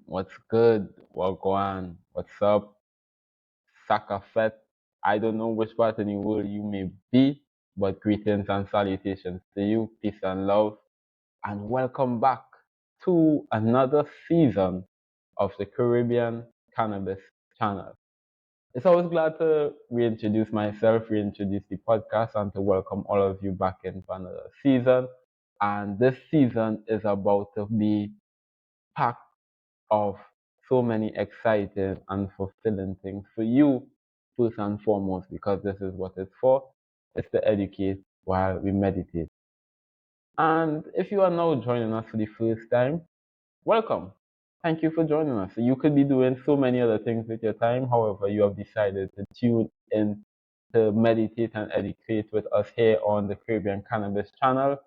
What's good? Wagwan, what's up? Sakafet. I don't know which part in the world you may be, but greetings and salutations to you, peace and love, and welcome back to another season of the Caribbean Cannabis Channel. It's always glad to reintroduce myself, reintroduce the podcast, and to welcome all of you back in for another season. And this season is about to be packed of so many exciting and fulfilling things for you, first and foremost, because this is what it's for. It's to educate while we meditate. And if you are now joining us for the first time, welcome. Thank you for joining us. You could be doing so many other things with your time. However, you have decided to tune in to meditate and educate with us here on the Caribbean Cannabis Channel.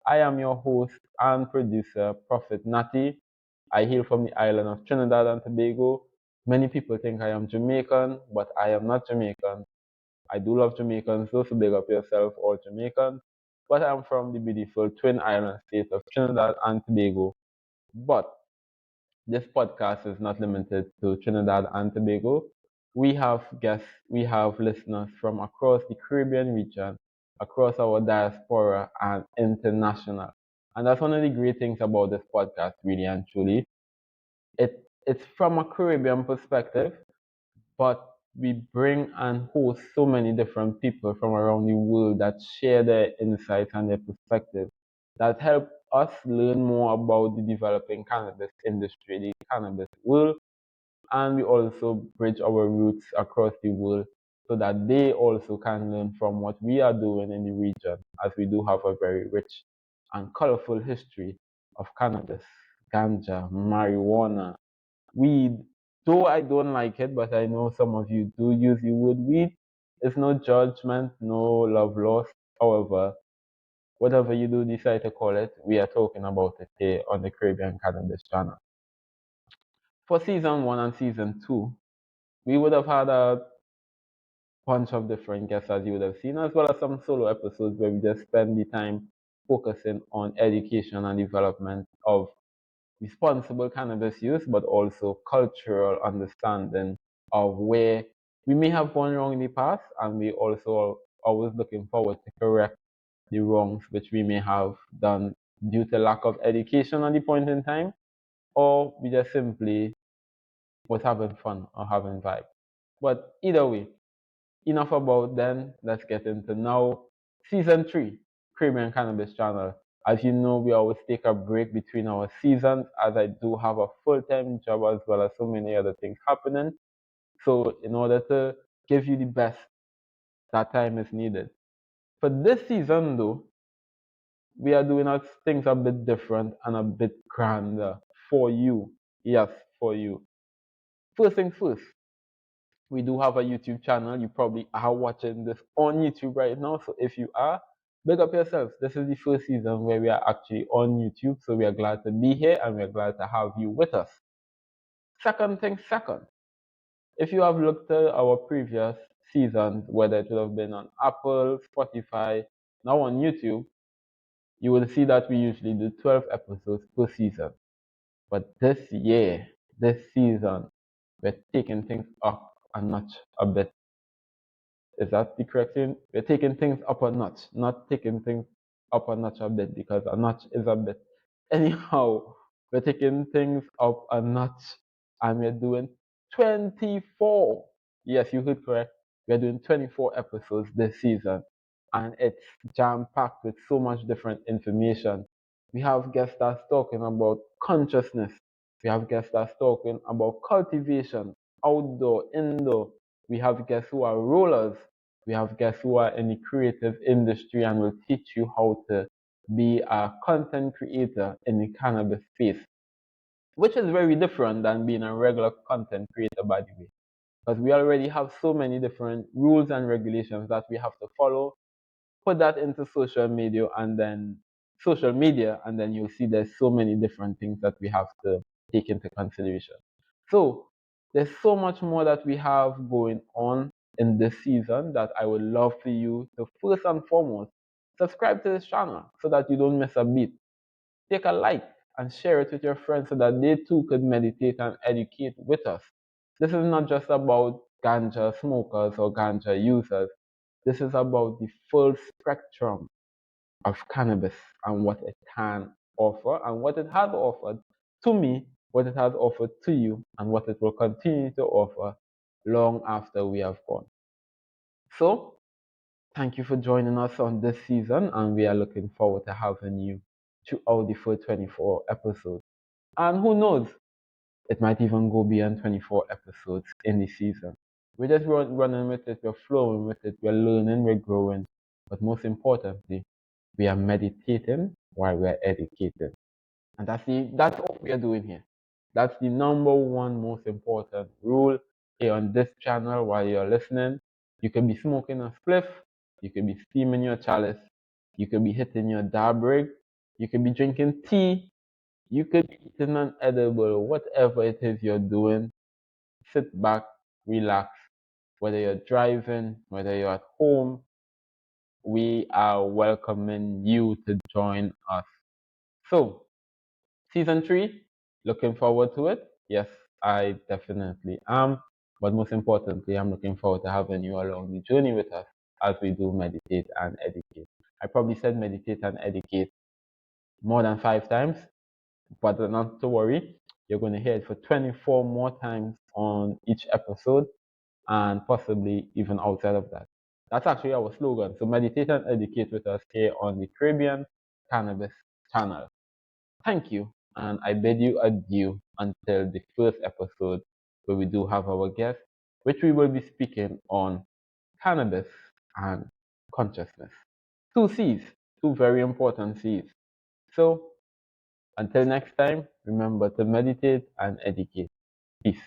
I am your host and producer, Prophet Natty. I hail from the island of Trinidad and Tobago. Many people think I am Jamaican, but I am not Jamaican. I do love Jamaicans, so big up yourself, all Jamaicans. But I'm from the beautiful Twin Island state of Trinidad and Tobago. But this podcast is not limited to Trinidad and Tobago. We have guests, we have listeners from across the Caribbean region, across our diaspora, and international. And that's one of the great things about this podcast, really and truly. It's from a Caribbean perspective, but we bring and host so many different people from around the world that share their insights and their perspectives that help us learn more about the developing cannabis industry, the cannabis world, and we also bridge our roots across the world so that they also can learn from what we are doing in the region, as we do have a very rich and colorful history of cannabis, ganja, marijuana, weed. Though I don't like it, but I know some of you do use the word weed. It's no judgment, no love lost. However, whatever you do decide to call it, we are talking about it here on the Caribbean Cannabis Channel. For season one and season two, we would have had a bunch of different guests as you would have seen, as well as some solo episodes where we just spend the time focusing on education and development of responsible cannabis use, but also cultural understanding of where we may have gone wrong in the past, and we also are always looking forward to correct the wrongs which we may have done due to lack of education at the point in time, or we just simply was having fun or having vibe. But either way, enough about then. Let's get into now. Season 3, Caribbean Cannabis Channel. As you know, we always take a break between our seasons as I do have a full-time job as well as so many other things happening. So in order to give you the best, that time is needed. For this season though, we are doing our things a bit different and a bit grander for you. Yes, for you. First things first, we do have a YouTube channel. You probably are watching this on YouTube right now. So if you are, big up yourselves. This is the first season where we are actually on YouTube. So we are glad to be here and we're glad to have you with us. Second thing, second, if you have looked at our previous seasons, whether it would have been on Apple, Spotify, now on YouTube, you will see that we usually do 12 episodes per season. But this year, this season, we're taking things up a notch a bit. Is that the correct thing? We're taking things up a notch, not taking things up a notch a bit because a notch is a bit. Anyhow, we're taking things up a notch and we're doing 24. Yes, you heard correct. We're doing 24 episodes this season and it's jam packed with so much different information. We have guests that's talking about consciousness. We have guests that's talking about cultivation, outdoor, indoor. We have guests who are rollers. We have guests who are in the creative industry and will teach you how to be a content creator in the cannabis space, which is very different than being a regular content creator, by the way, because we already have so many different rules and regulations that we have to follow. Put that into social media, and then you'll see there's so many different things that we have to take into consideration. So there's so much more that we have going on in this season that I would love for you to first and foremost subscribe to this channel so that you don't miss a beat. Take a like and share it with your friends so that they too could meditate and educate with us. This is not just about ganja smokers or ganja users. This is about the full spectrum of cannabis and what it can offer and what it has offered to me, what it has offered to you, and what it will continue to offer long after we have gone. So, thank you for joining us on this season, and we are looking forward to having you throughout the full 24 episodes. And who knows, it might even go beyond 24 episodes in the season. We're just running with it, we're flowing with it, we're learning, we're growing. But most importantly, we are meditating while we're educating. And that's what we are doing here. That's the number one most important rule here on this channel while you're listening. You can be smoking a spliff, you can be steaming your chalice, you could be hitting your dab rig, you could be drinking tea, you could be eating an edible, whatever it is you're doing. Sit back, relax. Whether you're driving, whether you're at home, we are welcoming you to join us. So, season 3, looking forward to it? Yes, I definitely am. But most importantly, I'm looking forward to having you along the journey with us as we do meditate and educate. I probably said meditate and educate more than 5 times, but not to worry. You're going to hear it for 24 more times on each episode and possibly even outside of that. That's actually our slogan. So meditate and educate with us here on the Caribbean Cannabis Channel. Thank you, and I bid you adieu until the first episode where we do have our guest, which we will be speaking on cannabis and consciousness. Two C's, two very important C's. So until next time, remember to meditate and educate. Peace.